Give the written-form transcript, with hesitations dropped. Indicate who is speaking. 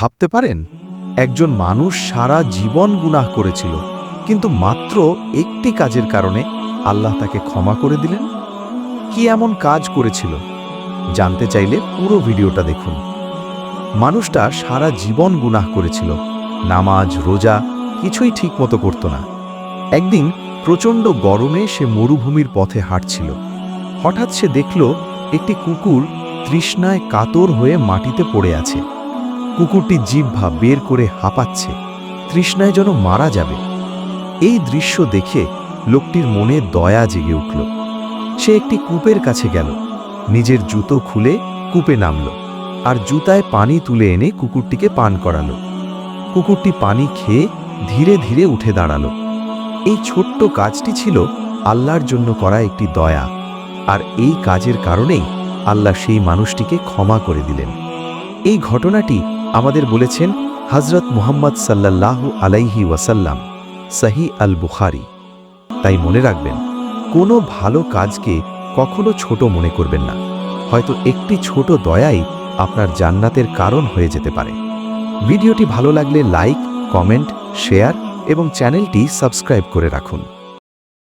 Speaker 1: ভাবতে পারেন, একজন মানুষ সারা জীবন গুনাহ করেছিল, কিন্তু মাত্র একটি কাজের কারণে আল্লাহ তাকে ক্ষমা করে দিলেন। কি এমন কাজ করেছিল? জানতে চাইলে পুরো ভিডিওটা দেখুন। মানুষটা সারা জীবন গুনাহ করেছিল, নামাজ রোজা কিছুই ঠিকমতো করত না। একদিন প্রচণ্ড গরমে সে মরুভূমির পথে হাঁটছিল। হঠাৎ সে দেখল একটি কুকুর তৃষ্ণায় কাতর হয়ে মাটিতে পড়ে আছে। কুকুরটি জিহ্বা বের করে হাঁপাচ্ছে, তৃষ্ণায় যেন মারা যাবে। এই দৃশ্য দেখে লোকটির মনে দয়া জেগে উঠল। সে একটি কূপের কাছে গেল, নিজের জুতো খুলে কূপে নামল আর জুতায় পানি তুলে এনে কুকুরটিকে পান করালো। কুকুরটি পানি খেয়ে ধীরে ধীরে উঠে দাঁড়ালো। এই ছোট্ট কাজটি ছিল আল্লাহর জন্য করা একটি দয়া, আর এই কাজের কারণেই আল্লাহ সেই মানুষটিকে ক্ষমা করে দিলেন। এই ঘটনাটি আমাদের বলেছেন হযরত মুহাম্মদ সাল্লাল্লাহু আলাইহি ওয়াসাল্লাম, সহিহ আল বুখারী। তাই মনে রাখবেন, কোনো ভালো কাজকে কখনো ছোট মনে করবেন না। হয়তো একটি ছোট দয়াই আপনার জান্নাতের কারণ হয়ে যেতে পারে। ভিডিওটি ভালো লাগলে লাইক, কমেন্ট, শেয়ার এবং চ্যানেলটি সাবস্ক্রাইব করে রাখুন।